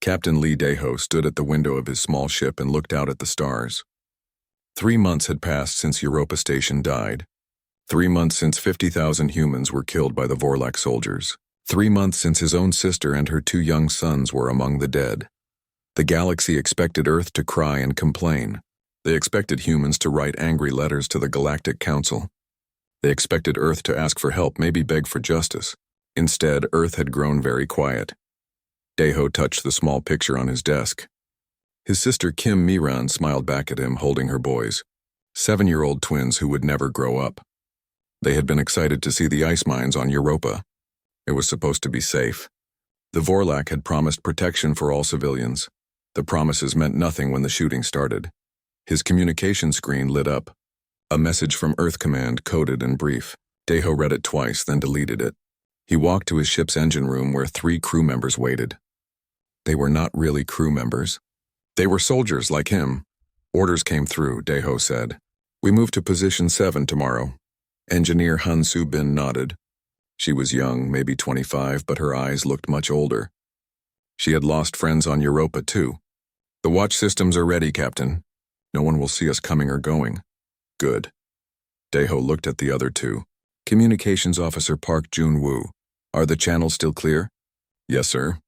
Captain Lee Daho stood at the window of his small ship and looked out at the stars. 3 months had passed since Europa Station died. 3 months since 50,000 humans were killed by the Vorlak soldiers. 3 months since his own sister and her 2 young sons were among the dead. The galaxy expected Earth to cry and complain. They expected humans to write angry letters to the Galactic Council. They expected Earth to ask for help, maybe beg for justice. Instead, Earth had grown very quiet. Daho touched the small picture on his desk. His sister Kim Miran smiled back at him, holding her boys, 7-year-old twins who would never grow up. They had been excited to see the ice mines on Europa. It was supposed to be safe. The Vorlak had promised protection for all civilians. The promises meant nothing when the shooting started. His communication screen lit up. A message from Earth Command, coded and brief. Daho read it twice, then deleted it. He walked to his ship's engine room where 3 crew members waited. They were not really crew members. They were soldiers like him. Orders came through, Daho said. We move to position 7 tomorrow. Engineer Han Su-bin nodded. She was young, maybe 25, but her eyes looked much older. She had lost friends on Europa too. The watch systems are ready, Captain. No one will see us coming or going. Good. Daho looked at the other 2. Communications Officer Park Jun-woo. Are the channels still clear? Yes, sir.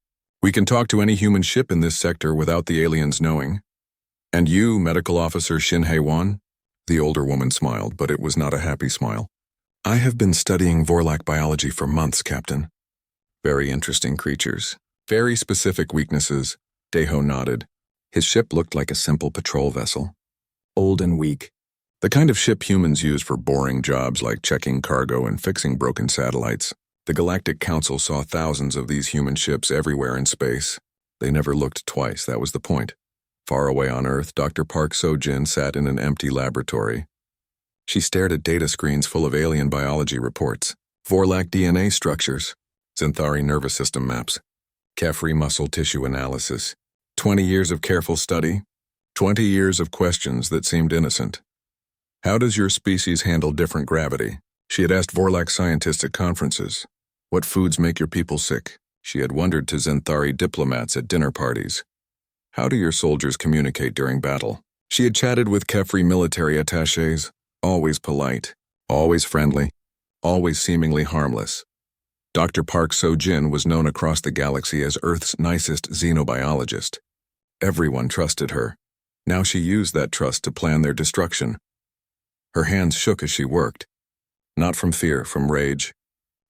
We can talk to any human ship in this sector without the aliens knowing. And you, Medical Officer Shin Hae-won? The older woman smiled, but it was not a happy smile. I have been studying Vorlak biology for months, Captain. Very interesting creatures. Very specific weaknesses. Daho nodded. His ship looked like a simple patrol vessel. Old and weak. The kind of ship humans use for boring jobs like checking cargo and fixing broken satellites. The Galactic Council saw thousands of these human ships everywhere in space. They never looked twice, that was the point. Far away on Earth, Dr. Park So-jin sat in an empty laboratory. She stared at data screens full of alien biology reports, Vorlak DNA structures, Xanthari nervous system maps, Kefri muscle tissue analysis. 20 years of careful study, 20 years of questions that seemed innocent. How does your species handle different gravity? She had asked Vorlak scientists at conferences. What foods make your people sick? She had wondered to Xanthari diplomats at dinner parties. How do your soldiers communicate during battle? She had chatted with Kefri military attachés, always polite, always friendly, always seemingly harmless. Dr. Park So-jin was known across the galaxy as Earth's nicest xenobiologist. Everyone trusted her. Now she used that trust to plan their destruction. Her hands shook as she worked. Not from fear, from rage.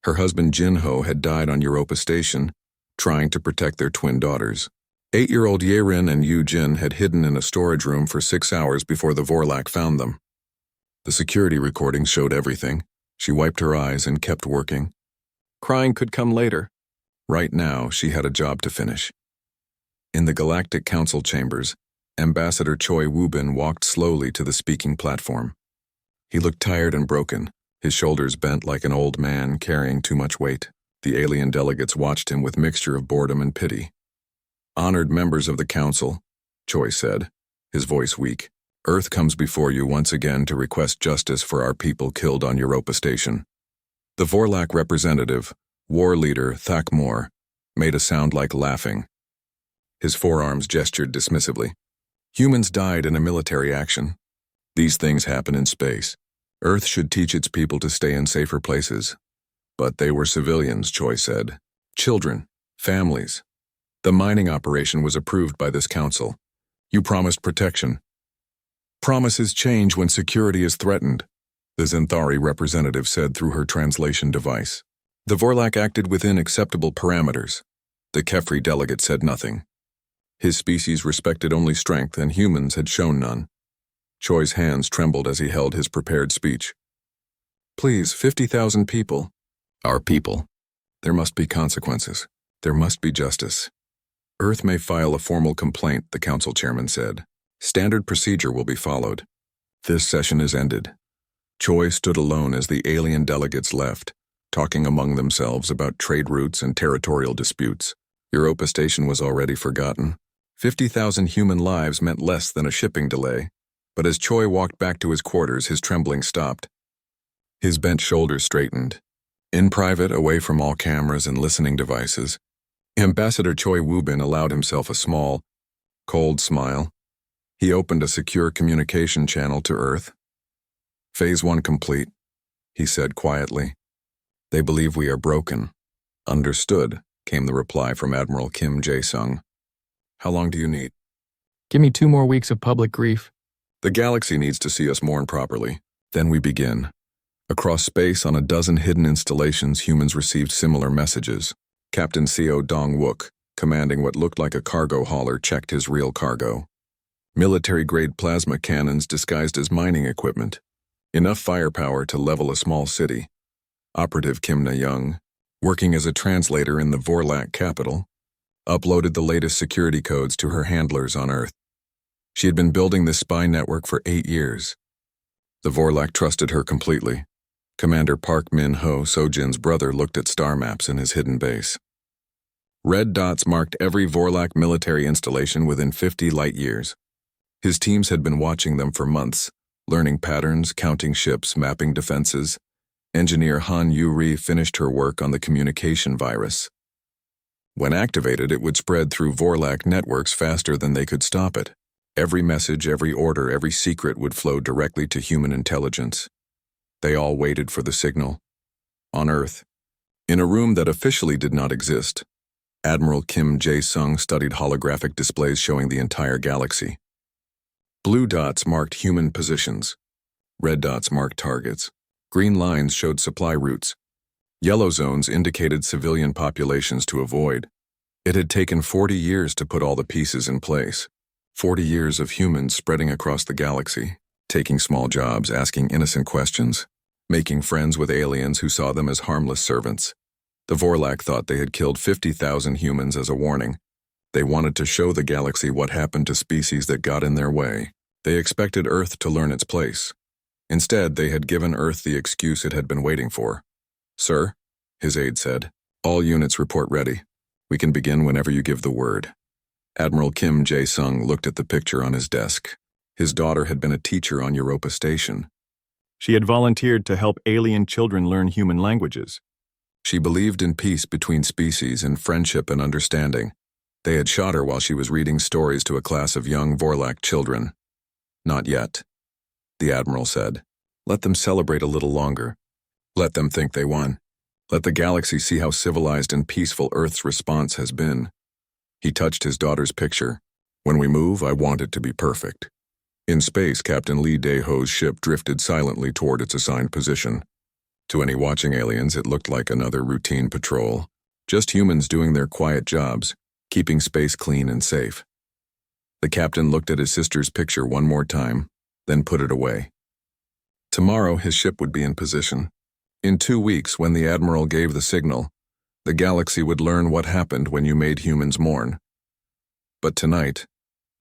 Her husband Jin-ho had died on Europa Station, trying to protect their twin daughters. 8-year-old Ye-rin and Yu-jin had hidden in a storage room for 6 hours before the Vorlak found them. The security recordings showed everything. She wiped her eyes and kept working. Crying could come later. Right now, she had a job to finish. In the Galactic Council chambers, Ambassador Choi Woo-bin walked slowly to the speaking platform. He looked tired and broken, his shoulders bent like an old man carrying too much weight. The alien delegates watched him with mixture of boredom and pity. Honored members of the council, Choi said, his voice weak, Earth comes before you once again to request justice for our people killed on Europa Station. The Vorlak representative, war leader Thak Moore, made a sound like laughing. His forearms gestured dismissively. Humans died in a military action. These things happen in space. Earth should teach its people to stay in safer places. But they were civilians, Choi said. Children, families. The mining operation was approved by this council. You promised protection. Promises change when security is threatened, the Xanthari representative said through her translation device. The Vorlak acted within acceptable parameters. The Kefri delegate said nothing. His species respected only strength, and humans had shown none. Choi's hands trembled as he held his prepared speech. Please, 50,000 people. Our people. There must be consequences. There must be justice. Earth may file a formal complaint, the council chairman said. Standard procedure will be followed. This session is ended. Choi stood alone as the alien delegates left, talking among themselves about trade routes and territorial disputes. Europa Station was already forgotten. 50,000 human lives meant less than a shipping delay. But as Choi walked back to his quarters, his trembling stopped. His bent shoulders straightened. In private, away from all cameras and listening devices, Ambassador Choi Woo-bin allowed himself a small, cold smile. He opened a secure communication channel to Earth. Phase 1 complete, he said quietly. They believe we are broken. Understood, came the reply from Admiral Kim Jae-sung. How long do you need? Give me 2 more weeks of public grief. The galaxy needs to see us mourn properly. Then we begin. Across space on a dozen hidden installations, humans received similar messages. Captain Seo Dong-wook, commanding what looked like a cargo hauler, checked his real cargo. Military-grade plasma cannons disguised as mining equipment. Enough firepower to level a small city. Operative Kim Na-young, working as a translator in the Vorlak capital, uploaded the latest security codes to her handlers on Earth. She had been building this spy network for 8 years. The Vorlak trusted her completely. Commander Park Min-ho, Sojin's brother, looked at star maps in his hidden base. Red dots marked every Vorlak military installation within 50 light years. His teams had been watching them for months, learning patterns, counting ships, mapping defenses. Engineer Han Yu-ri finished her work on the communication virus. When activated, it would spread through Vorlak networks faster than they could stop it. Every message, every order, every secret would flow directly to human intelligence. They all waited for the signal. On Earth, in a room that officially did not exist, Admiral Kim Jae-sung studied holographic displays showing the entire galaxy. Blue dots marked human positions. Red dots marked targets. Green lines showed supply routes. Yellow zones indicated civilian populations to avoid. It had taken 40 years to put all the pieces in place. 40 years of humans spreading across the galaxy, taking small jobs, asking innocent questions, making friends with aliens who saw them as harmless servants. The Vorlak thought they had killed 50,000 humans as a warning. They wanted to show the galaxy what happened to species that got in their way. They expected Earth to learn its place. Instead, they had given Earth the excuse it had been waiting for. Sir, his aide said, all units report ready. We can begin whenever you give the word. Admiral Kim Jae-sung looked at the picture on his desk. His daughter had been a teacher on Europa Station. She had volunteered to help alien children learn human languages. She believed in peace between species and friendship and understanding. They had shot her while she was reading stories to a class of young Vorlak children. Not yet, the Admiral said. Let them celebrate a little longer. Let them think they won. Let the galaxy see how civilized and peaceful Earth's response has been. He touched his daughter's picture. When we move, I want it to be perfect. In space, Captain Lee Dae-ho's ship drifted silently toward its assigned position. To any watching aliens, it looked like another routine patrol. Just humans doing their quiet jobs, keeping space clean and safe. The captain looked at his sister's picture one more time, then put it away. Tomorrow, his ship would be in position. In 2 weeks, when the Admiral gave the signal, the galaxy would learn what happened when you made humans mourn. But tonight,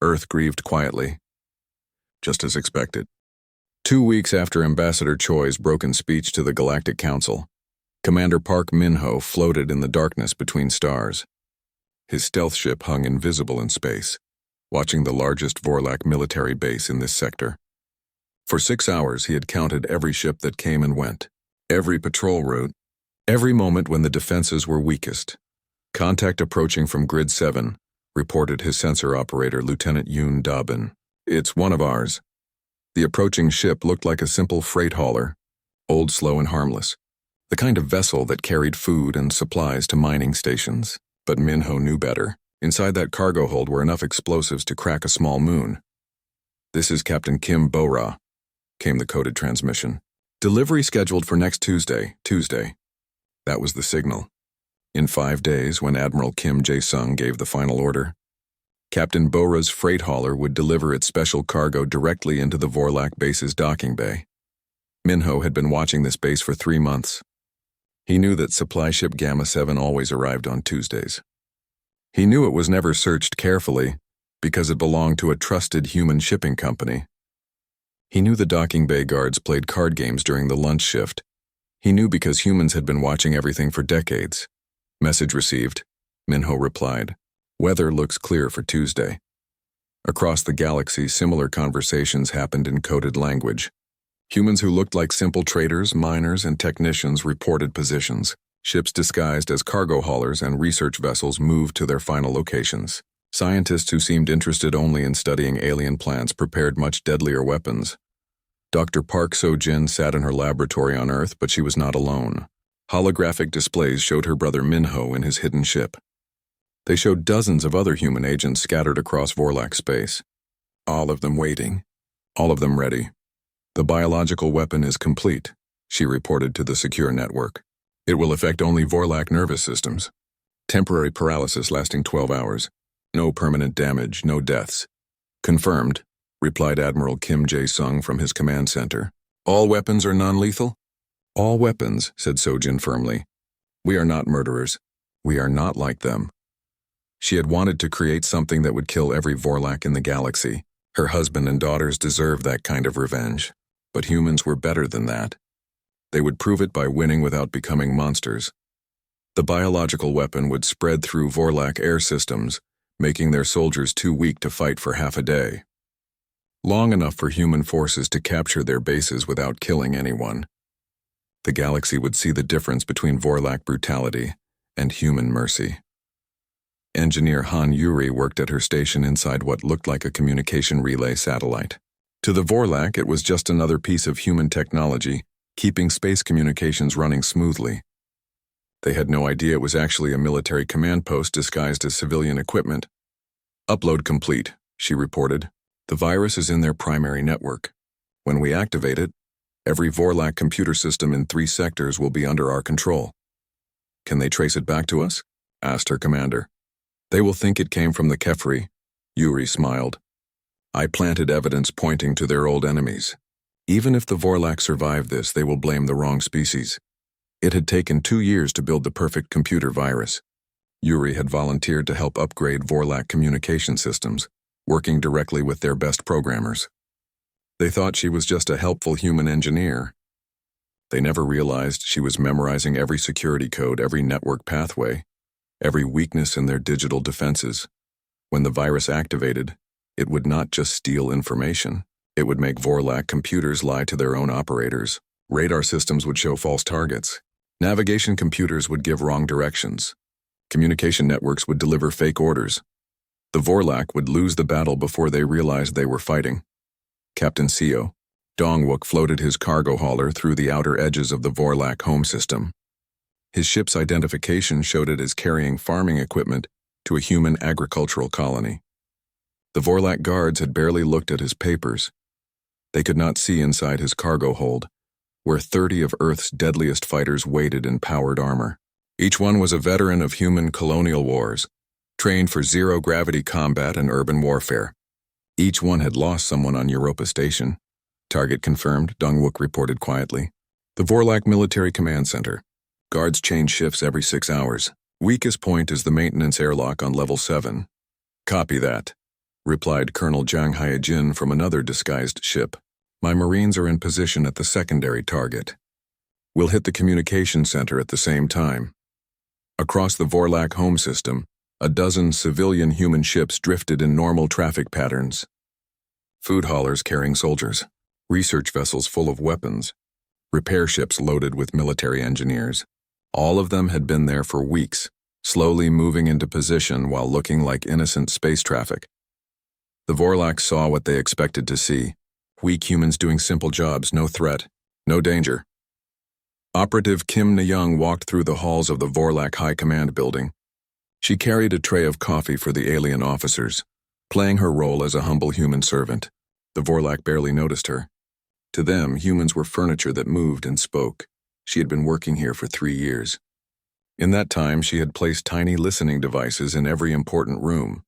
Earth grieved quietly, just as expected. 2 weeks after Ambassador Choi's broken speech to the Galactic Council, Commander Park Min-ho floated in the darkness between stars. His stealth ship hung invisible in space, watching the largest Vorlak military base in this sector. For 6 hours, he had counted every ship that came and went, every patrol route, every moment when the defenses were weakest. Contact approaching from Grid 7, reported his sensor operator, Lieutenant Yoon Da-bin. It's one of ours. The approaching ship looked like a simple freight hauler, old, slow, and harmless. The kind of vessel that carried food and supplies to mining stations. But Min-ho knew better. Inside that cargo hold were enough explosives to crack a small moon. This is Captain Kim Bo-ra, came the coded transmission. Delivery scheduled for next Tuesday. That was the signal. In 5 days, when Admiral Kim Jae-sung gave the final order, Captain Bo-ra's freight hauler would deliver its special cargo directly into the Vorlak base's docking bay. Min-ho had been watching this base for 3 months. He knew that supply ship Gamma 7 always arrived on Tuesdays. He knew it was never searched carefully because it belonged to a trusted human shipping company. He knew the docking bay guards played card games during the lunch shift. He knew because humans had been watching everything for decades. Message received. Min-ho replied. Weather looks clear for Tuesday. Across the galaxy, similar conversations happened in coded language. Humans who looked like simple traders, miners, and technicians reported positions. Ships disguised as cargo haulers and research vessels moved to their final locations. Scientists who seemed interested only in studying alien plants prepared much deadlier weapons. Dr. Park So-jin sat in her laboratory on Earth, but she was not alone. Holographic displays showed her brother Minho in his hidden ship. They showed dozens of other human agents scattered across Vorlac space. All of them waiting. All of them ready. The biological weapon is complete, she reported to the secure network. It will affect only Vorlac nervous systems. Temporary paralysis lasting 12 hours. No permanent damage, no deaths. Confirmed, replied Admiral Kim Jae-sung from his command center. All weapons are non-lethal? All weapons, said Sojin firmly. We are not murderers. We are not like them. She had wanted to create something that would kill every Vorlac in the galaxy. Her husband and daughters deserved that kind of revenge. But humans were better than that. They would prove it by winning without becoming monsters. The biological weapon would spread through Vorlac air systems, making their soldiers too weak to fight for half a day. Long enough for human forces to capture their bases without killing anyone. The galaxy would see the difference between Vorlac brutality and human mercy. Engineer Han Yuri worked at her station inside what looked like a communication relay satellite. To the Vorlac, it was just another piece of human technology, keeping space communications running smoothly. They had no idea it was actually a military command post disguised as civilian equipment. Upload complete, she reported. The virus is in their primary network. When we activate it, every Vorlac computer system in 3 sectors will be under our control. Can they trace it back to us? Asked her commander. They will think it came from the Kefri, Yuri smiled. I planted evidence pointing to their old enemies. Even if the Vorlac survive this, they will blame the wrong species. It had taken 2 years to build the perfect computer virus. Yuri had volunteered to help upgrade Vorlac communication systems, working directly with their best programmers. They thought she was just a helpful human engineer. They never realized she was memorizing every security code, every network pathway, every weakness in their digital defenses. When the virus activated, it would not just steal information. It would make Vorlac computers lie to their own operators. Radar systems would show false targets. Navigation computers would give wrong directions. Communication networks would deliver fake orders. The Vorlac would lose the battle before they realized they were fighting. Captain Seo, Dongwook floated his cargo hauler through the outer edges of the Vorlac home system. His ship's identification showed it as carrying farming equipment to a human agricultural colony. The Vorlac guards had barely looked at his papers. They could not see inside his cargo hold, where 30 of Earth's deadliest fighters waited in powered armor. Each one was a veteran of human colonial wars, trained for zero-gravity combat and urban warfare. Each one had lost someone on Europa Station. Target confirmed, Dongwook reported quietly. The Vorlac Military Command Center. Guards change shifts every 6 hours. Weakest point is the maintenance airlock on level 7. Copy that, replied Colonel Zhang Haijin from another disguised ship. My Marines are in position at the secondary target. We'll hit the communication center at the same time. Across the Vorlac home system, a dozen civilian human ships drifted in normal traffic patterns. Food haulers carrying soldiers, research vessels full of weapons, repair ships loaded with military engineers. All of them had been there for weeks, slowly moving into position while looking like innocent space traffic. The Vorlac saw what they expected to see. Weak humans doing simple jobs, no threat, no danger. Operative Kim Na-young walked through the halls of the Vorlac High Command building. She carried a tray of coffee for the alien officers, playing her role as a humble human servant. The Vorlac barely noticed her. To them, humans were furniture that moved and spoke. She had been working here for 3 years. In that time, she had placed tiny listening devices in every important room.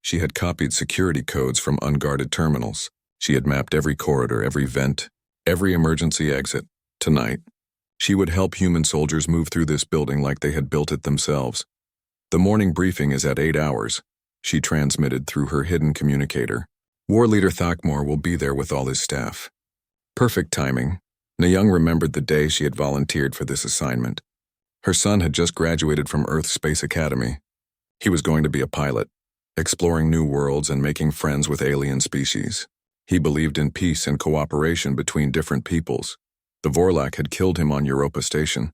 She had copied security codes from unguarded terminals. She had mapped every corridor, every vent, every emergency exit. Tonight, she would help human soldiers move through this building like they had built it themselves. The morning briefing is at 8 hours, she transmitted through her hidden communicator. War Leader Thakmor will be there with all his staff. Perfect timing. Na-young remembered the day she had volunteered for this assignment. Her son had just graduated from Earth Space Academy. He was going to be a pilot, exploring new worlds and making friends with alien species. He believed in peace and cooperation between different peoples. The Vorlac had killed him on Europa Station.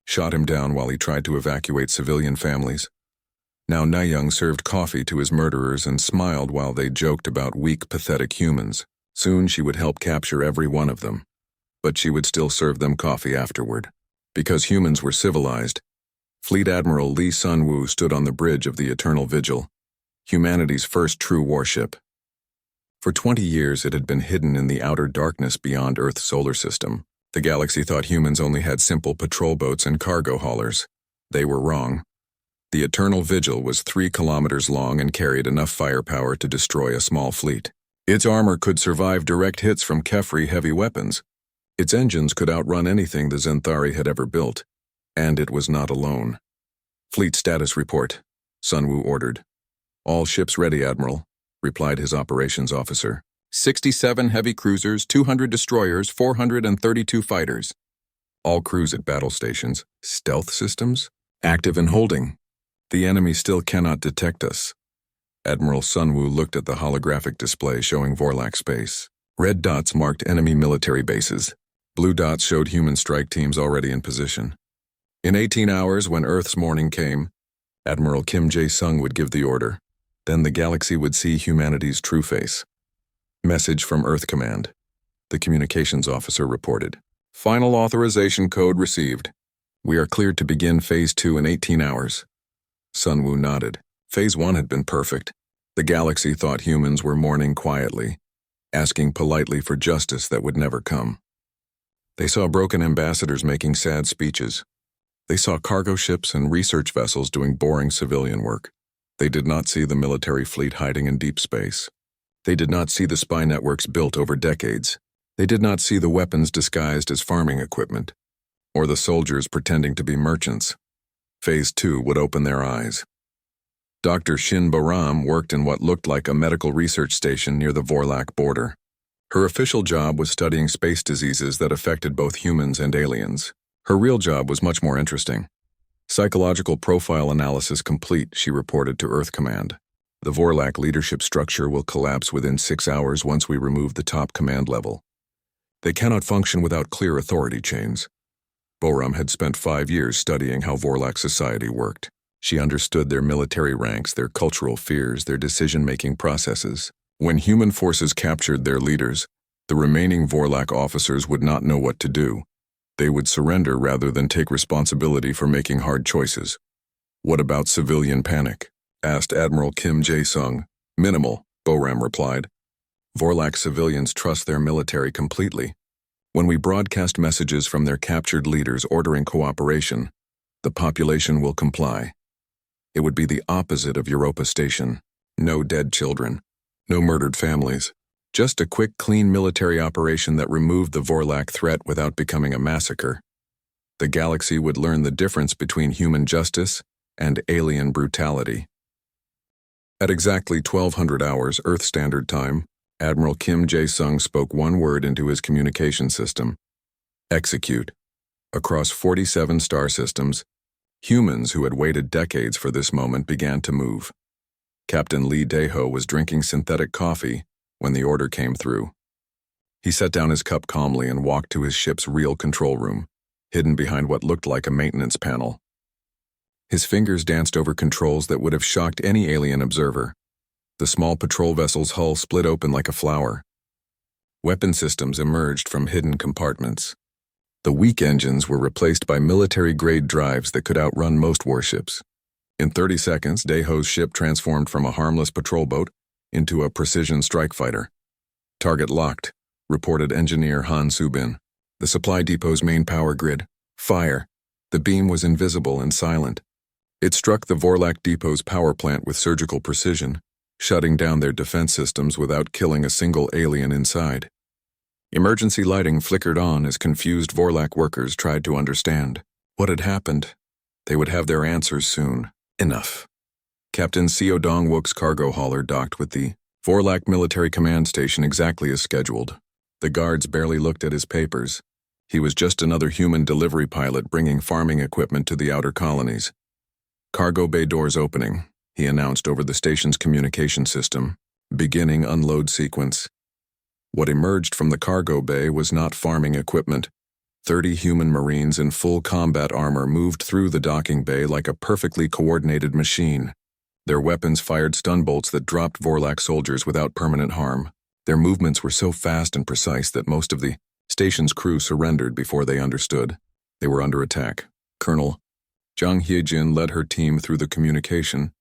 shot him down while he tried to evacuate civilian families. Now Nayung served coffee to his murderers and smiled while they joked about weak, pathetic humans. Soon she would help capture every one of them. But she would still serve them coffee afterward. Because humans were civilized, Fleet Admiral Lee Sun-woo stood on the bridge of the Eternal Vigil, humanity's first true warship. For 20 years it had been hidden in the outer darkness beyond Earth's solar system. The galaxy thought humans only had simple patrol boats and cargo haulers. They were wrong. The Eternal Vigil was 3 kilometers long and carried enough firepower to destroy a small fleet. Its armor could survive direct hits from Kefri heavy weapons. Its engines could outrun anything the Zenthari had ever built. And it was not alone. "Fleet status report," Sun-woo ordered. "All ships ready, Admiral," replied his operations officer. 67 heavy cruisers, 200 destroyers, 432 fighters. All crews at battle stations. Stealth systems? Active and holding. The enemy still cannot detect us. Admiral Sun-woo looked at the holographic display showing Vorlak space. Red dots marked enemy military bases. Blue dots showed human strike teams already in position. In 18 hours, when Earth's morning came, Admiral Kim Jae-sung would give the order. Then the galaxy would see humanity's true face. Message from Earth Command. The communications officer reported. "Final authorization code received. We are cleared to begin Phase 2 in 18 hours. Sun-woo nodded. Phase 1 had been perfect. The galaxy thought humans were mourning quietly, asking politely for justice that would never come. They saw broken ambassadors making sad speeches. They saw cargo ships and research vessels doing boring civilian work. They did not see the military fleet hiding in deep space. They did not see the spy networks built over decades. They did not see the weapons disguised as farming equipment, or the soldiers pretending to be merchants. Phase 2 would open their eyes. Dr. Shin Baram worked in what looked like a medical research station near the Vorlak border. Her official job was studying space diseases that affected both humans and aliens. Her real job was much more interesting. Psychological profile analysis complete, she reported to Earth Command. The Vorlak leadership structure will collapse within 6 hours once we remove the top command level. They cannot function without clear authority chains. Boram had spent 5 years studying how Vorlak society worked. She understood their military ranks, their cultural fears, their decision-making processes. When human forces captured their leaders, the remaining Vorlak officers would not know what to do. They would surrender rather than take responsibility for making hard choices. "What about civilian panic?" asked Admiral Kim Jae-sung. "Minimal," Boram replied. "Vorlak civilians trust their military completely. When we broadcast messages from their captured leaders ordering cooperation, the population will comply. It would be the opposite of Europa Station. No dead children. No murdered families. Just a quick, clean military operation that removed the Vorlak threat without becoming a massacre. The galaxy would learn the difference between human justice and alien brutality." At exactly 1200 hours Earth Standard Time, Admiral Kim Jae-sung spoke one word into his communication system. "Execute." Across 47 star systems, humans who had waited decades for this moment began to move. Captain Lee Dae-ho was drinking synthetic coffee when the order came through. He set down his cup calmly and walked to his ship's real control room, hidden behind what looked like a maintenance panel. His fingers danced over controls that would have shocked any alien observer. The small patrol vessel's hull split open like a flower. Weapon systems emerged from hidden compartments. The weak engines were replaced by military-grade drives that could outrun most warships. In 30 seconds, Dae-ho's ship transformed from a harmless patrol boat into a precision strike fighter. "Target locked," reported engineer Han Subin. "The supply depot's main power grid. Fire." The beam was invisible and silent. It struck the Vorlak depot's power plant with surgical precision, shutting down their defense systems without killing a single alien inside. Emergency lighting flickered on as confused Vorlak workers tried to understand what had happened. They would have their answers soon. Enough. Captain Seo Dong-wook's cargo hauler docked with the Vorlak military command station exactly as scheduled. The guards barely looked at his papers. He was just another human delivery pilot bringing farming equipment to the outer colonies. "Cargo bay doors opening," he announced over the station's communication system. "Beginning unload sequence." What emerged from the cargo bay was not farming equipment. 30 human Marines in full combat armor moved through the docking bay like a perfectly coordinated machine. Their weapons fired stun bolts that dropped Vorlak soldiers without permanent harm. Their movements were so fast and precise that most of the station's crew surrendered before they understood. They were under attack. Colonel Zhang Hyejin led her team through the communication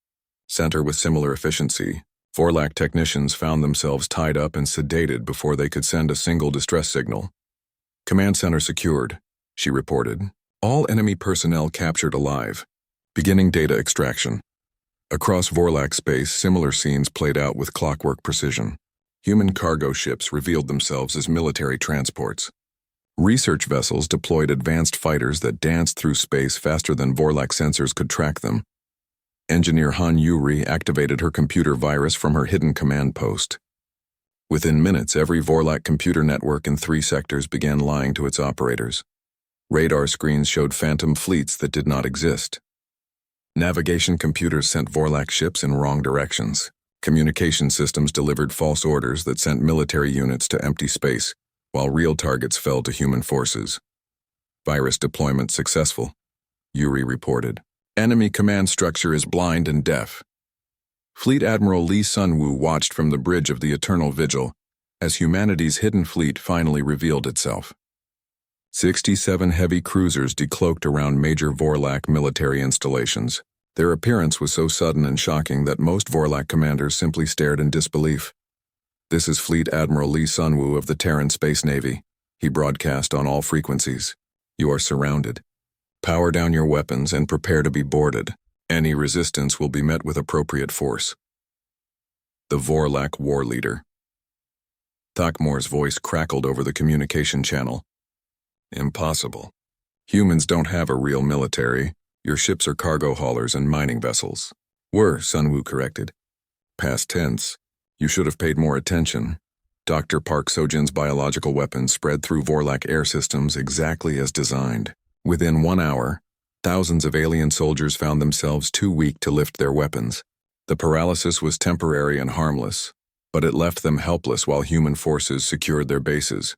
center with similar efficiency. Vorlak technicians found themselves tied up and sedated before they could send a single distress signal. Command center secured, she reported. All enemy personnel captured alive. Beginning data extraction. Across Vorlak space, similar scenes played out with clockwork precision. Human cargo ships revealed themselves as military transports. Research vessels deployed advanced fighters that danced through space faster than Vorlak sensors could track them. Engineer Han Yuri activated her computer virus from her hidden command post. Within minutes, every Vorlak computer network in 3 sectors began lying to its operators. Radar screens showed phantom fleets that did not exist. Navigation computers sent Vorlak ships in wrong directions. Communication systems delivered false orders that sent military units to empty space, while real targets fell to human forces. Virus deployment successful, Yuri reported. Enemy command structure is blind and deaf. Fleet Admiral Lee Sunwoo watched from the bridge of the Eternal Vigil as humanity's hidden fleet finally revealed itself. 67 heavy cruisers decloaked around major Vorlak military installations. Their appearance was so sudden and shocking that most Vorlak commanders simply stared in disbelief. "This is Fleet Admiral Lee Sunwoo of the Terran Space Navy," he broadcast on all frequencies. "You are surrounded. Power down your weapons and prepare to be boarded. Any resistance will be met with appropriate force." The Vorlak war leader. Thakmor's voice crackled over the communication channel. "Impossible. Humans don't have a real military. Your ships are cargo haulers and mining vessels." "Were," Sunwoo corrected. "Past tense. You should have paid more attention." Dr. Park Sojin's biological weapons spread through Vorlak air systems exactly as designed. Within 1 hour, thousands of alien soldiers found themselves too weak to lift their weapons. The paralysis was temporary and harmless, but it left them helpless while human forces secured their bases.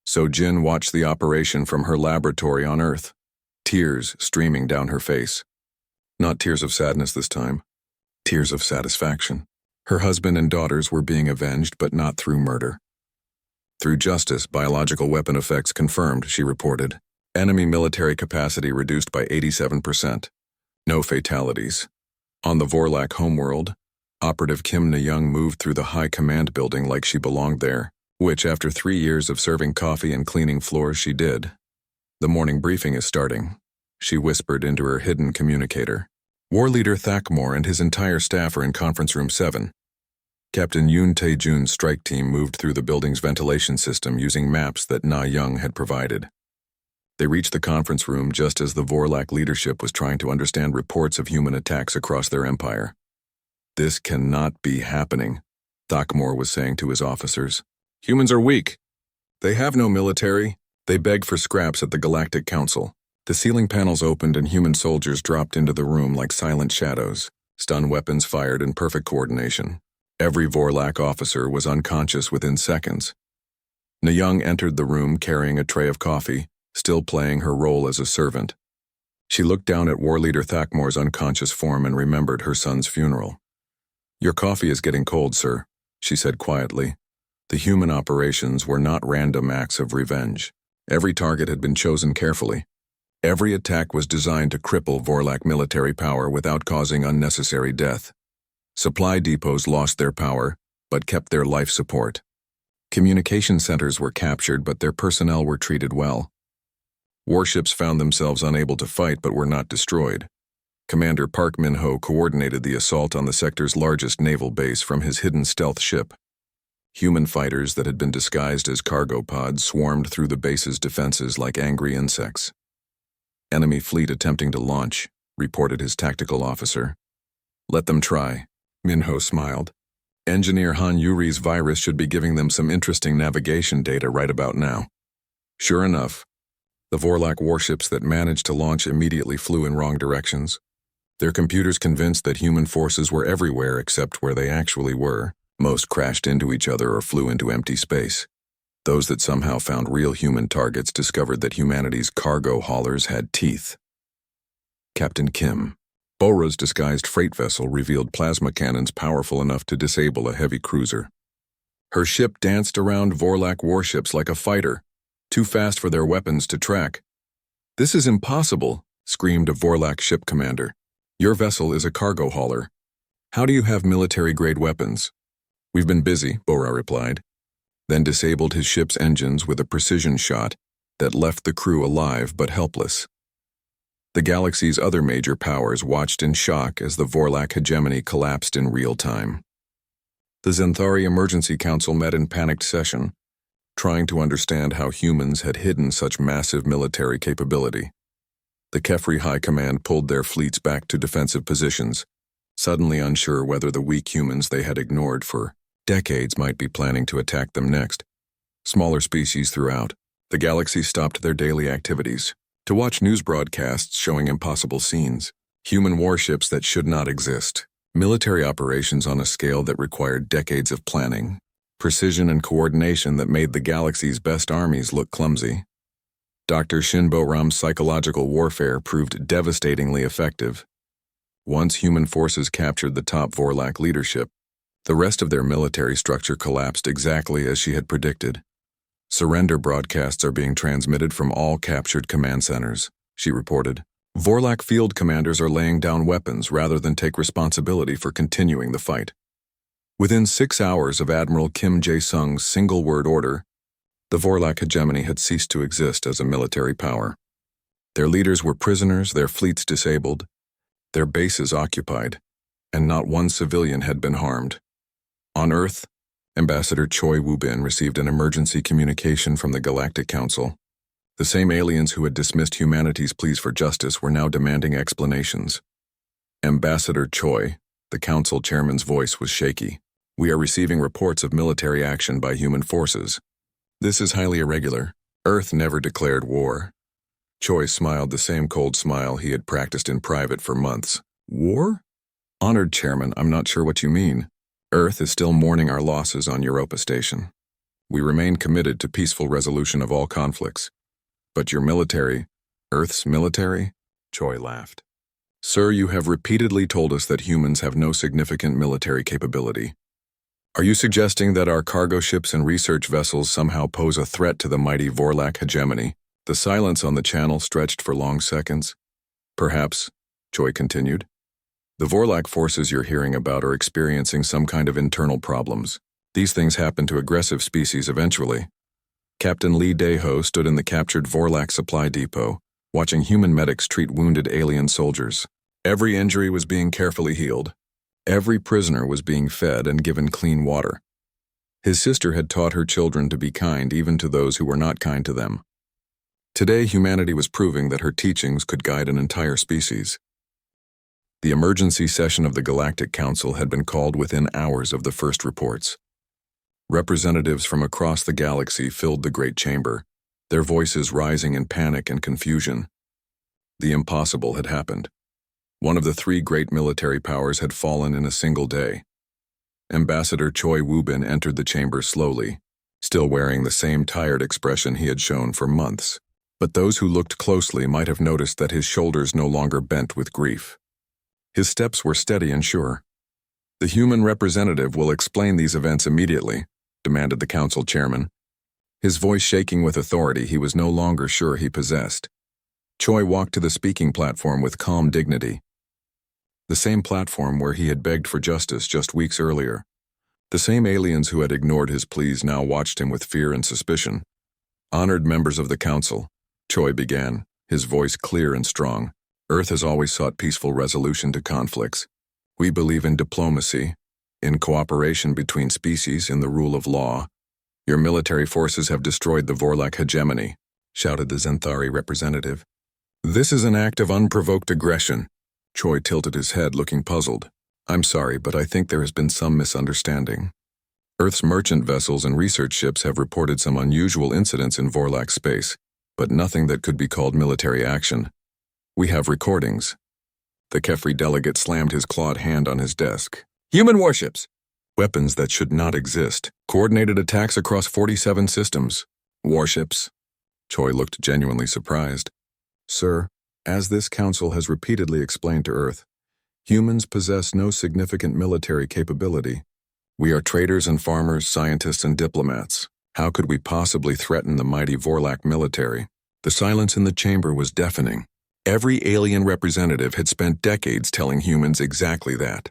Sojin watched the operation from her laboratory on Earth, tears streaming down her face. Not tears of sadness this time, tears of satisfaction. Her husband and daughters were being avenged, but not through murder. "Through justice, biological weapon effects confirmed," she reported. "Enemy military capacity reduced by 87%. No fatalities." On the Vorlak homeworld, Operative Kim Na-young moved through the high command building like she belonged there, which after 3 years of serving coffee and cleaning floors she did. "The morning briefing is starting," she whispered into her hidden communicator. "War Leader Thakmor and his entire staff are in Conference Room 7. Captain Yoon Tae-jun's strike team moved through the building's ventilation system using maps that Na-young had provided. They reached the conference room just as the Vorlak leadership was trying to understand reports of human attacks across their empire. "This cannot be happening," Thakmor was saying to his officers. "Humans are weak. They have no military." They begged for scraps at the Galactic Council. The ceiling panels opened and human soldiers dropped into the room like silent shadows, stun weapons fired in perfect coordination. Every Vorlak officer was unconscious within seconds. Na-young entered the room carrying a tray of coffee, still playing her role as a servant. She looked down at War Leader Thakmor's unconscious form and remembered her son's funeral. "Your coffee is getting cold, sir," she said quietly. The human operations were not random acts of revenge. Every target had been chosen carefully. Every attack was designed to cripple Vorlak military power without causing unnecessary death. Supply depots lost their power, but kept their life support. Communication centers were captured, but their personnel were treated well. Warships found themselves unable to fight but were not destroyed. Commander Park Min-ho coordinated the assault on the sector's largest naval base from his hidden stealth ship. Human fighters that had been disguised as cargo pods swarmed through the base's defenses like angry insects. "Enemy fleet attempting to launch," reported his tactical officer. "Let them try," Min-ho smiled. "Engineer Han Yuri's virus should be giving them some interesting navigation data right about now." Sure enough, the Vorlak warships that managed to launch immediately flew in wrong directions. Their computers convinced that human forces were everywhere except where they actually were. Most crashed into each other or flew into empty space. Those that somehow found real human targets discovered that humanity's cargo haulers had teeth. Captain Kim. Bora's disguised freight vessel revealed plasma cannons powerful enough to disable a heavy cruiser. Her ship danced around Vorlak warships like a fighter, too fast for their weapons to track. "This is impossible," screamed a Vorlak ship commander. "Your vessel is a cargo hauler. How do you have military-grade weapons?" "We've been busy," Bora replied, then disabled his ship's engines with a precision shot that left the crew alive but helpless. The galaxy's other major powers watched in shock as the Vorlak hegemony collapsed in real time. The Zenthari Emergency Council met in panicked session, trying to understand how humans had hidden such massive military capability. The Kefri High Command pulled their fleets back to defensive positions, suddenly unsure whether the weak humans they had ignored for decades might be planning to attack them next. Smaller species throughout the galaxy stopped their daily activities to watch news broadcasts showing impossible scenes, human warships that should not exist, military operations on a scale that required decades of planning, precision and coordination that made the galaxy's best armies look clumsy. Dr. Shinbo Ram's psychological warfare proved devastatingly effective. Once human forces captured the top Vorlak leadership, the rest of their military structure collapsed exactly as she had predicted. "Surrender broadcasts are being transmitted from all captured command centers," she reported. "Vorlak field commanders are laying down weapons rather than take responsibility for continuing the fight." Within 6 hours of Admiral Kim Jae-sung's single-word order, the Vorlak hegemony had ceased to exist as a military power. Their leaders were prisoners, their fleets disabled, their bases occupied, and not one civilian had been harmed. On Earth, Ambassador Choi Woo-bin received an emergency communication from the Galactic Council. The same aliens who had dismissed humanity's pleas for justice were now demanding explanations. "Ambassador Choi," the council chairman's voice was shaky. "We are receiving reports of military action by human forces. This is highly irregular. Earth never declared war." Choi smiled the same cold smile he had practiced in private for months. "War? Honored Chairman, I'm not sure what you mean. Earth is still mourning our losses on Europa Station. We remain committed to peaceful resolution of all conflicts. But your military, Earth's military?" Choi laughed. "Sir, you have repeatedly told us that humans have no significant military capability. Are you suggesting that our cargo ships and research vessels somehow pose a threat to the mighty Vorlak hegemony?" The silence on the channel stretched for long seconds. "Perhaps," Choi continued. "The Vorlak forces you're hearing about are experiencing some kind of internal problems. These things happen to aggressive species eventually." Captain Lee Dae-ho stood in the captured Vorlak supply depot, watching human medics treat wounded alien soldiers. Every injury was being carefully healed. Every prisoner was being fed and given clean water. His sister had taught her children to be kind even to those who were not kind to them. Today, humanity was proving that her teachings could guide an entire species. The emergency session of the Galactic Council had been called within hours of the first reports. Representatives from across the galaxy filled the great chamber, their voices rising in panic and confusion. The impossible had happened. One of the 3 great military powers had fallen in a single day. Ambassador Choi Woo-bin entered the chamber slowly, still wearing the same tired expression he had shown for months. But those who looked closely might have noticed that his shoulders no longer bent with grief. His steps were steady and sure. "The human representative will explain these events immediately," demanded the council chairman, his voice shaking with authority he was no longer sure he possessed. Choi walked to the speaking platform with calm dignity. The same platform where he had begged for justice just weeks earlier. The same aliens who had ignored his pleas now watched him with fear and suspicion. "Honored members of the council," Choi began, his voice clear and strong. "Earth has always sought peaceful resolution to conflicts. We believe in diplomacy, in cooperation between species, in the rule of law. Your military forces have destroyed the Vorlak hegemony," shouted the Zenthari representative. "This is an act of unprovoked aggression." Choi tilted his head, looking puzzled. "I'm sorry, but I think there has been some misunderstanding. Earth's merchant vessels and research ships have reported some unusual incidents in Vorlak space, but nothing that could be called military action. We have recordings." The Kefri delegate slammed his clawed hand on his desk. "Human warships! Weapons that should not exist. Coordinated attacks across 47 systems. Warships. Choi looked genuinely surprised. Sir, as this council has repeatedly explained to Earth, humans possess no significant military capability. We are traders and farmers, scientists and diplomats. How could we possibly threaten the mighty Vorlak military? The silence in the chamber was deafening. Every alien representative had spent decades telling humans exactly that.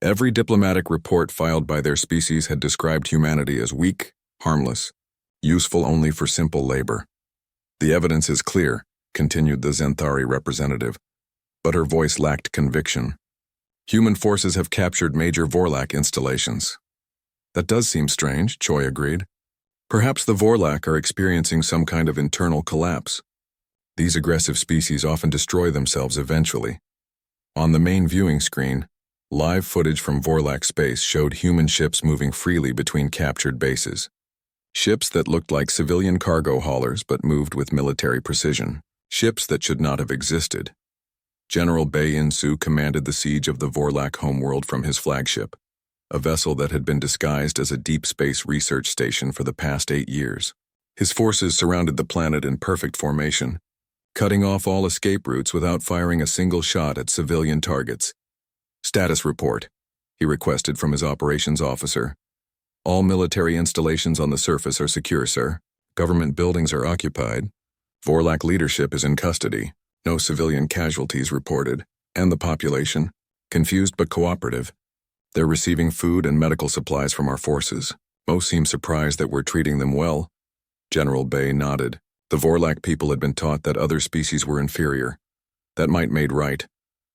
Every diplomatic report filed by their species had described humanity as weak, harmless, useful only for simple labor. The evidence is clear, continued the Zenthari representative, but her voice lacked conviction. Human forces have captured major Vorlak installations. That does seem strange, Choi agreed. Perhaps the Vorlak are experiencing some kind of internal collapse. These aggressive species often destroy themselves eventually. On the main viewing screen, live footage from Vorlak space showed human ships moving freely between captured bases. Ships that looked like civilian cargo haulers but moved with military precision. Ships that should not have existed. General Bae In-soo commanded the siege of the Vorlak homeworld from his flagship, a vessel that had been disguised as a deep space research station for the past 8 years. His forces surrounded the planet in perfect formation, cutting off all escape routes without firing a single shot at civilian targets. Status report, he requested from his operations officer. All military installations on the surface are secure, sir. Government buildings are occupied. Vorlak leadership is in custody. No civilian casualties reported. And the population, confused but cooperative. They're receiving food and medical supplies from our forces. Most seem surprised that we're treating them well. General Bae nodded. The Vorlak people had been taught that other species were inferior. That might made right.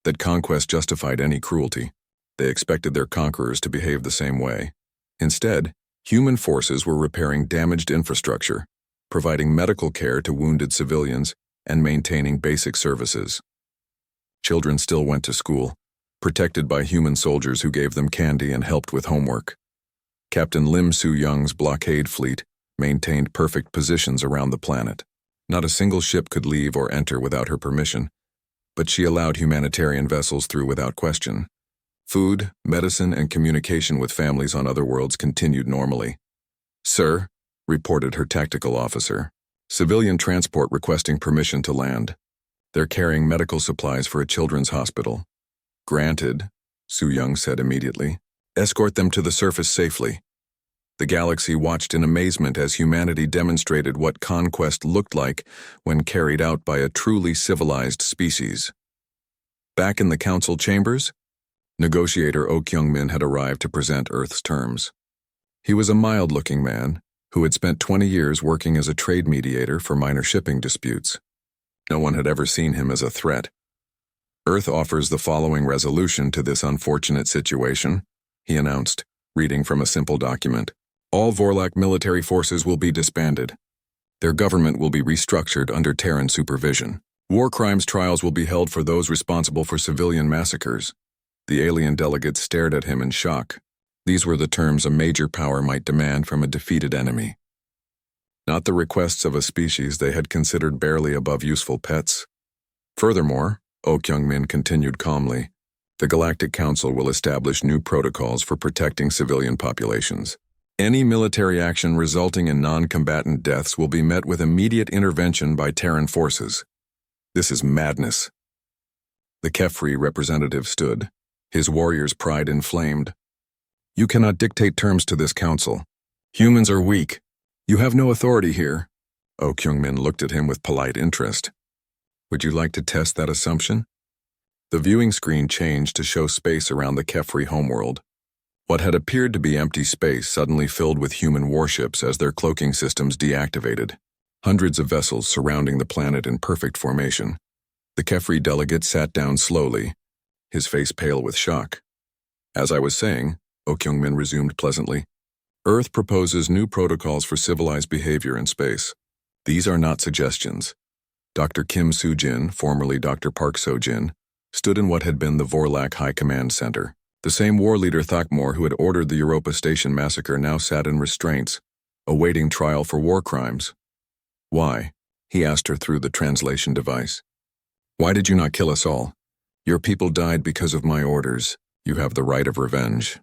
That conquest justified any cruelty. They expected their conquerors to behave the same way. Instead, human forces were repairing damaged infrastructure, providing medical care to wounded civilians, and maintaining basic services. Children still went to school, protected by human soldiers who gave them candy and helped with homework. Captain Lim Soo-young's blockade fleet maintained perfect positions around the planet. Not a single ship could leave or enter without her permission, but she allowed humanitarian vessels through without question. Food, medicine, and communication with families on other worlds continued normally. Sir, reported her tactical officer. Civilian transport requesting permission to land. They're carrying medical supplies for a children's hospital. Granted, Soo-young said immediately. Escort them to the surface safely. The galaxy watched in amazement as humanity demonstrated what conquest looked like when carried out by a truly civilized species. Back in the council chambers, negotiator Oh Kyung-min had arrived to present Earth's terms. He was a mild-looking man who had spent 20 years working as a trade mediator for minor shipping disputes. No one had ever seen him as a threat. Earth offers the following resolution to this unfortunate situation, he announced, reading from a simple document. All Vorlak military forces will be disbanded. Their government will be restructured under Terran supervision. War crimes trials will be held for those responsible for civilian massacres. The alien delegates stared at him in shock. These were the terms a major power might demand from a defeated enemy. Not the requests of a species they had considered barely above useful pets. Furthermore, Oh Kyung-min continued calmly, the Galactic Council will establish new protocols for protecting civilian populations. Any military action resulting in non-combatant deaths will be met with immediate intervention by Terran forces. This is madness. The Kefri representative stood, his warrior's pride inflamed. You cannot dictate terms to this council. Humans are weak. You have no authority here. Oh Kyung-min looked at him with polite interest. Would you like to test that assumption? The viewing screen changed to show space around the Kefri homeworld. What had appeared to be empty space suddenly filled with human warships as their cloaking systems deactivated. Hundreds of vessels surrounding the planet in perfect formation. The Kefri delegate sat down slowly, his face pale with shock. As I was saying, Oh Kyung-min resumed pleasantly, Earth proposes new protocols for civilized behavior in space. These are not suggestions. Dr. Kim Soo-jin, formerly Dr. Park So-jin, stood in what had been the Vorlak High Command Center. The same war leader Thakmor who had ordered the Europa Station massacre now sat in restraints, awaiting trial for war crimes. Why? He asked her through the translation device. Why did you not kill us all? Your people died because of my orders. You have the right of revenge.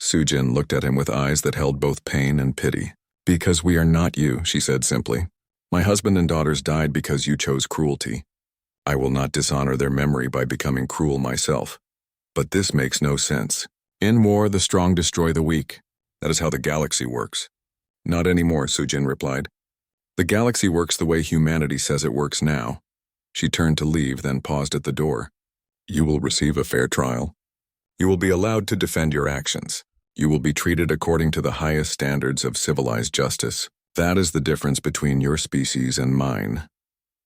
Sujin looked at him with eyes that held both pain and pity. Because we are not you, she said simply. My husband and daughters died because you chose cruelty. I will not dishonor their memory by becoming cruel myself. But this makes no sense. In war, the strong destroy the weak. That is how the galaxy works. Not anymore, Sujin replied. The galaxy works the way humanity says it works now. She turned to leave, then paused at the door. You will receive a fair trial. You will be allowed to defend your actions. You will be treated according to the highest standards of civilized justice. That is the difference between your species and mine.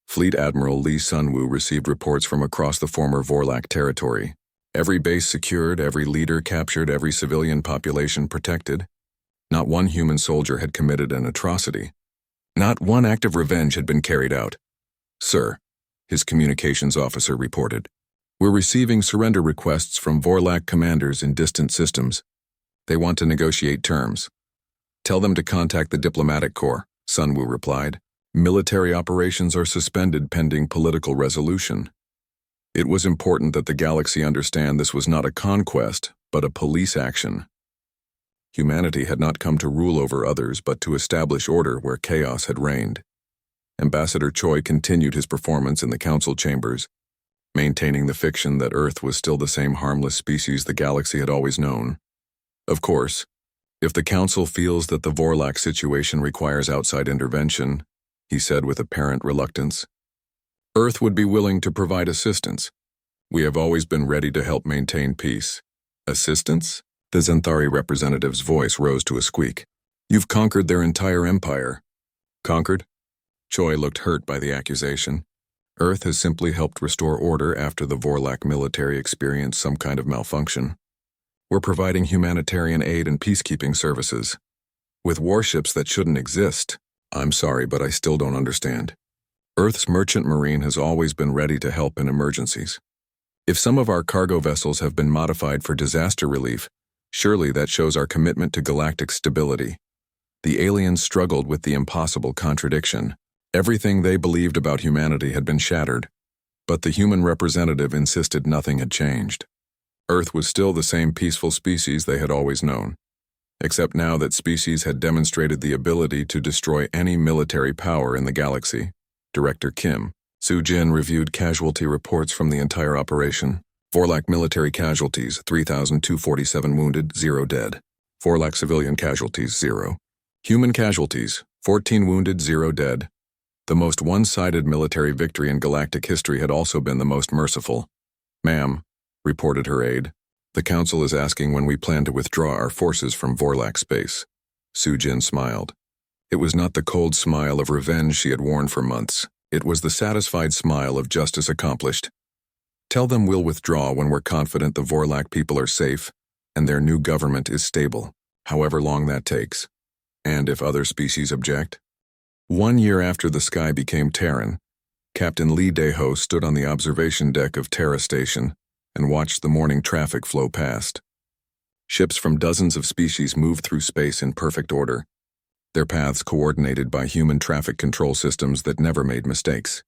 Fleet Admiral Lee Sunwoo received reports from across the former Vorlak territory. Every base secured, every leader captured, every civilian population protected. Not one human soldier had committed an atrocity. Not one act of revenge had been carried out. Sir, his communications officer reported, we're receiving surrender requests from Vorlak commanders in distant systems. They want to negotiate terms. Tell them to contact the diplomatic corps, Sunwoo replied. Military operations are suspended pending political resolution. It was important that the galaxy understand this was not a conquest, but a police action. Humanity had not come to rule over others, but to establish order where chaos had reigned. Ambassador Choi continued his performance in the council chambers, maintaining the fiction that Earth was still the same harmless species the galaxy had always known. Of course, if the council feels that the Vorlak situation requires outside intervention, he said with apparent reluctance, Earth would be willing to provide assistance. We have always been ready to help maintain peace. Assistance? The Xanthari representative's voice rose to a squeak. You've conquered their entire empire. Conquered? Choi looked hurt by the accusation. Earth has simply helped restore order after the Vorlak military experienced some kind of malfunction. We're providing humanitarian aid and peacekeeping services. With warships that shouldn't exist. I'm sorry, but I still don't understand. Earth's merchant marine has always been ready to help in emergencies. If some of our cargo vessels have been modified for disaster relief, surely that shows our commitment to galactic stability. The aliens struggled with the impossible contradiction. Everything they believed about humanity had been shattered, but the human representative insisted nothing had changed. Earth was still the same peaceful species they had always known, except now that species had demonstrated the ability to destroy any military power in the galaxy. Director Kim Sujin reviewed casualty reports from the entire operation. Vorlak military casualties, 3,247 wounded, 0 dead. Vorlak civilian casualties, 0. Human casualties, 14 wounded, 0 dead. The most one-sided military victory in galactic history had also been the most merciful. Ma'am, reported her aide, the Council is asking when we plan to withdraw our forces from Vorlak space. Sujin smiled. It was not the cold smile of revenge she had worn for months. It was the satisfied smile of justice accomplished. Tell them we'll withdraw when we're confident the Vorlak people are safe and their new government is stable, however long that takes. And if other species object? 1 year after the sky became Terran, Captain Lee Daeho stood on the observation deck of Terra Station and watched the morning traffic flow past. Ships from dozens of species moved through space in perfect order, their paths coordinated by human traffic control systems that never made mistakes.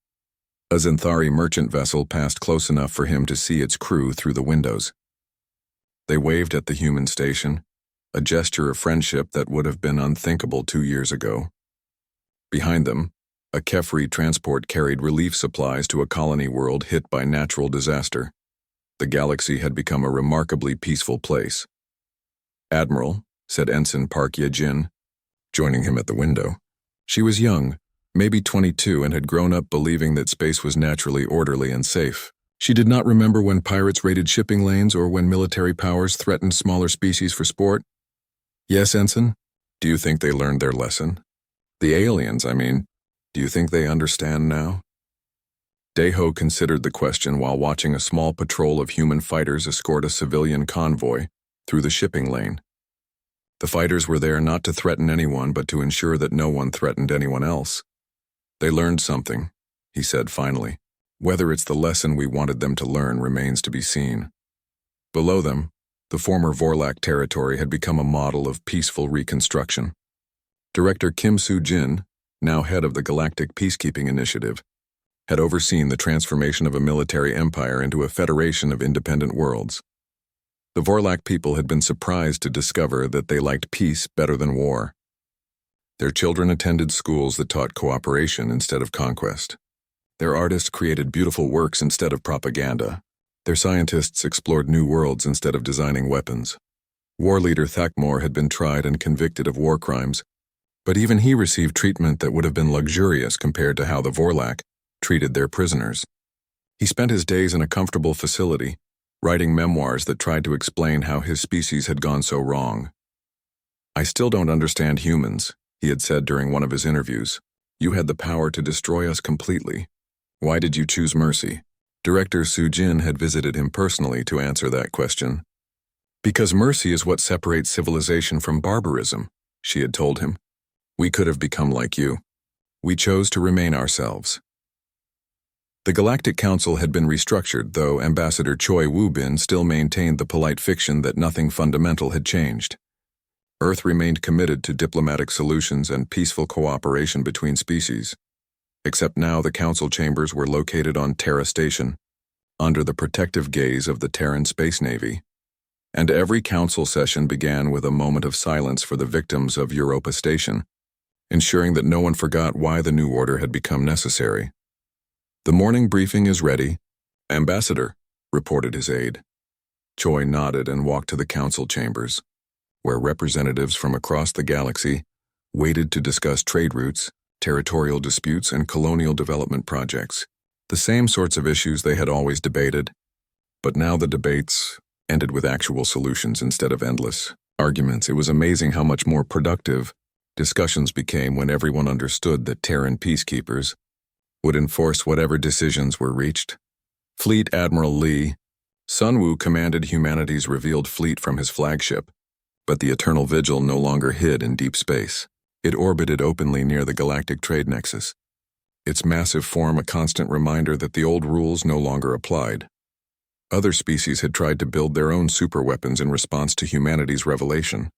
A Xanthari merchant vessel passed close enough for him to see its crew through the windows. They waved at the human station, a gesture of friendship that would have been unthinkable 2 years ago. Behind them, a Kefri transport carried relief supplies to a colony world hit by natural disaster. The galaxy had become a remarkably peaceful place. Admiral, said Ensign Park Ye-jin, joining him at the window. She was young, maybe 22, and had grown up believing that space was naturally orderly and safe. She did not remember when pirates raided shipping lanes or when military powers threatened smaller species for sport. Yes, Ensign? Do you think they learned their lesson? The aliens, I mean. Do you think they understand now? Daeho considered the question while watching a small patrol of human fighters escort a civilian convoy through the shipping lane. The fighters were there not to threaten anyone, but to ensure that no one threatened anyone else. They learned something, he said finally. Whether it's the lesson we wanted them to learn remains to be seen. Below them, the former Vorlak territory had become a model of peaceful reconstruction. Director Kim Soo-jin, now head of the Galactic Peacekeeping Initiative, had overseen the transformation of a military empire into a federation of independent worlds. The Vorlak people had been surprised to discover that they liked peace better than war. Their children attended schools that taught cooperation instead of conquest. Their artists created beautiful works instead of propaganda. Their scientists explored new worlds instead of designing weapons. War leader Thakmor had been tried and convicted of war crimes, but even he received treatment that would have been luxurious compared to how the Vorlak treated their prisoners. He spent his days in a comfortable facility, writing memoirs that tried to explain how his species had gone so wrong. "I still don't understand humans," he had said during one of his interviews. "You had the power to destroy us completely. Why did you choose mercy?" Director Su Jin had visited him personally to answer that question. "Because mercy is what separates civilization from barbarism," she had told him. "We could have become like you. We chose to remain ourselves." The Galactic Council had been restructured, though Ambassador Choi Woo-bin still maintained the polite fiction that nothing fundamental had changed. Earth remained committed to diplomatic solutions and peaceful cooperation between species. Except now the council chambers were located on Terra Station, under the protective gaze of the Terran Space Navy. And every council session began with a moment of silence for the victims of Europa Station, ensuring that no one forgot why the new order had become necessary. "The morning briefing is ready, Ambassador," reported his aide. Choi nodded and walked to the council chambers, where representatives from across the galaxy waited to discuss trade routes, territorial disputes, and colonial development projects. The same sorts of issues they had always debated, but now the debates ended with actual solutions instead of endless arguments. It was amazing how much more productive discussions became when everyone understood that Terran peacekeepers would enforce whatever decisions were reached. Fleet Admiral Lee Sunwoo commanded humanity's revealed fleet from his flagship, but the Eternal Vigil no longer hid in deep space. It orbited openly near the galactic trade nexus, its massive form a constant reminder that the old rules no longer applied. Other species had tried to build their own superweapons in response to humanity's revelation.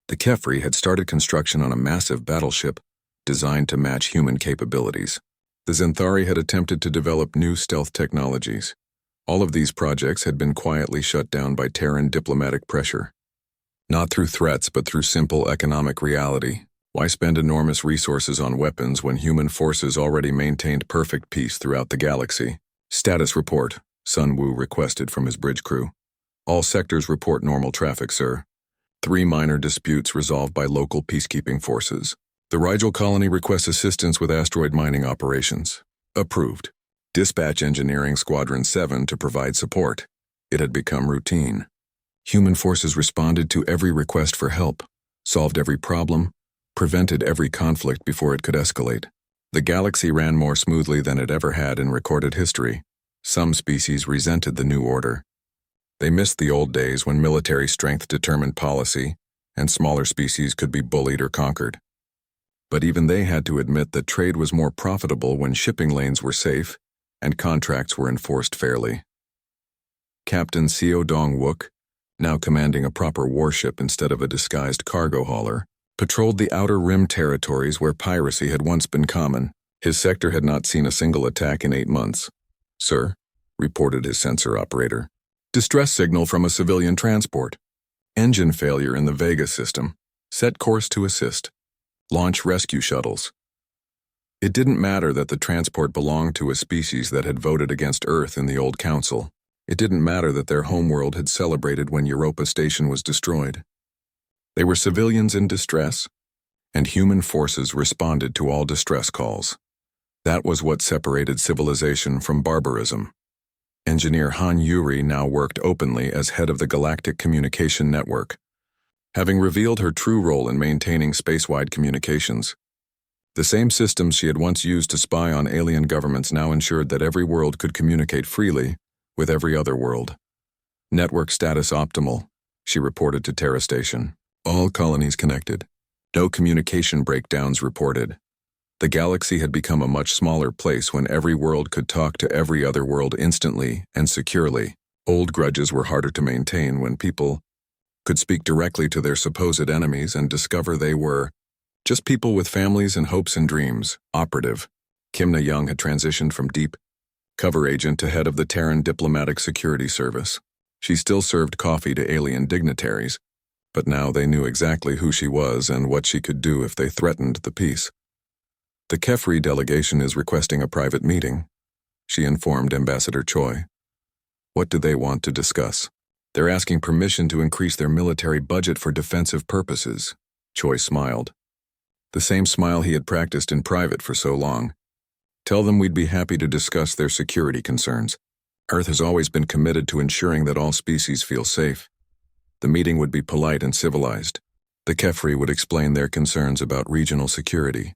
The Kefri had started construction on a massive battleship designed to match human capabilities. The Zenthari had attempted to develop new stealth technologies. All of these projects had been quietly shut down by Terran diplomatic pressure. Not through threats, but through simple economic reality. Why spend enormous resources on weapons when human forces already maintained perfect peace throughout the galaxy? "Status report," Sun Woo requested from his bridge crew. "All sectors report normal traffic, sir. 3 minor disputes resolved by local peacekeeping forces. The Rigel colony requests assistance with asteroid mining operations. Approved. Dispatch Engineering Squadron 7 to provide support." It had become routine. Human forces responded to every request for help, solved every problem, prevented every conflict before it could escalate. The galaxy ran more smoothly than it ever had in recorded history. Some species resented the new order. They missed the old days when military strength determined policy, and smaller species could be bullied or conquered. But even they had to admit that trade was more profitable when shipping lanes were safe and contracts were enforced fairly. Captain Seo Dong-wook, now commanding a proper warship instead of a disguised cargo hauler, patrolled the outer rim territories where piracy had once been common. His sector had not seen a single attack in 8 months. "Sir," reported his sensor operator. "Distress signal from a civilian transport. Engine failure in the Vega system. Set course to assist. Launch rescue shuttles." It didn't matter that the transport belonged to a species that had voted against Earth in the old council. It didn't matter that their homeworld had celebrated when Europa Station was destroyed. They were civilians in distress, and human forces responded to all distress calls. That was what separated civilization from barbarism. Engineer Han Yuri now worked openly as head of the Galactic Communication Network, having revealed her true role in maintaining space-wide communications. The same systems she had once used to spy on alien governments now ensured that every world could communicate freely with every other world. "Network status optimal," she reported to Terra Station. "All colonies connected. No communication breakdowns reported." The galaxy had become a much smaller place when every world could talk to every other world instantly and securely. Old grudges were harder to maintain when people could speak directly to their supposed enemies and discover they were just people with families and hopes and dreams. Operative Kim Na-young had transitioned from deep cover agent to head of the Terran Diplomatic Security Service. She still served coffee to alien dignitaries, but now they knew exactly who she was and what she could do if they threatened the peace. The HFY delegation is requesting a private meeting, she informed Ambassador Choi. What do they want to discuss? They're asking permission to increase their military budget for defensive purposes, Choi smiled. The same smile he had practiced in private for so long. Tell them we'd be happy to discuss their security concerns. Earth has always been committed to ensuring that all species feel safe. The meeting would be polite and civilized. The HFY would explain their concerns about regional security.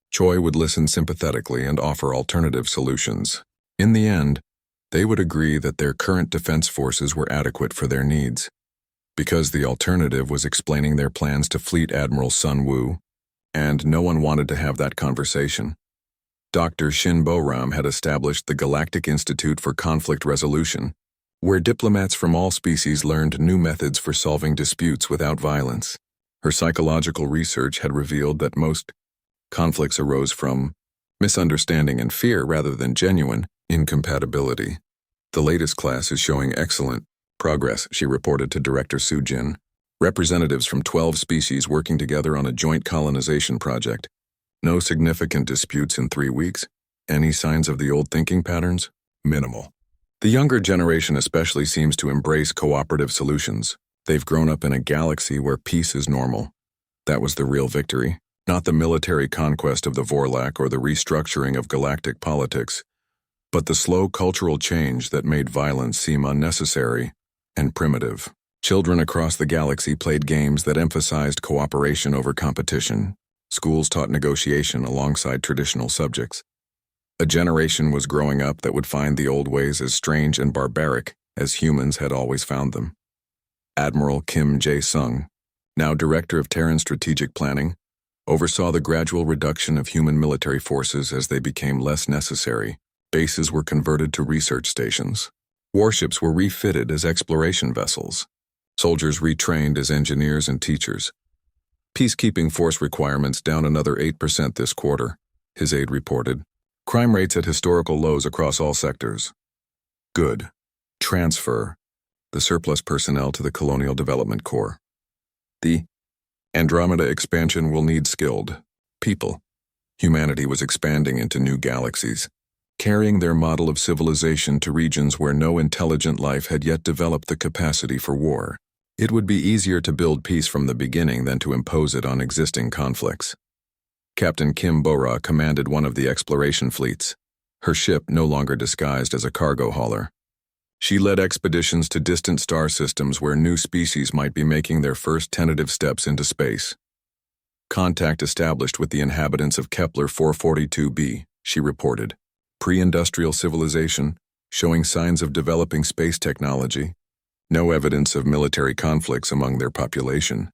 Choi would listen sympathetically and offer alternative solutions. In the end, they would agree that their current defense forces were adequate for their needs. Because the alternative was explaining their plans to Fleet Admiral Sun Woo, and no one wanted to have that conversation. Dr. Shin Bo-ram had established the Galactic Institute for Conflict Resolution, where diplomats from all species learned new methods for solving disputes without violence. Her psychological research had revealed that most conflicts arose from misunderstanding and fear rather than genuine incompatibility. The latest class is showing excellent progress, she reported to Director Soo-jin. Representatives from 12 species working together on a joint colonization project. No significant disputes in 3 weeks. Any signs of the old thinking patterns? Minimal. The younger generation especially seems to embrace cooperative solutions. They've grown up in a galaxy where peace is normal. That was the real victory, not the military conquest of the Vorlak or the restructuring of galactic politics, but the slow cultural change that made violence seem unnecessary and primitive. Children across the galaxy played games that emphasized cooperation over competition. Schools taught negotiation alongside traditional subjects. A generation was growing up that would find the old ways as strange and barbaric as humans had always found them. Admiral Kim Jae-sung, now Director of Terran Strategic Planning, oversaw the gradual reduction of human military forces as they became less necessary. Bases were converted to research stations. Warships were refitted as exploration vessels. Soldiers retrained as engineers and teachers. Peacekeeping force requirements down another 8% this quarter, his aide reported. Crime rates at historical lows across all sectors. Good. Transfer the surplus personnel to the Colonial Development Corps. The Andromeda expansion will need skilled people. Humanity was expanding into new galaxies, carrying their model of civilization to regions where no intelligent life had yet developed the capacity for war. It would be easier to build peace from the beginning than to impose it on existing conflicts. Captain Kim Bo-ra commanded one of the exploration fleets, her ship no longer disguised as a cargo hauler. She led expeditions to distant star systems where new species might be making their first tentative steps into space. Contact established with the inhabitants of Kepler 442b, she reported. Pre-industrial civilization, showing signs of developing space technology. No evidence of military conflicts among their population.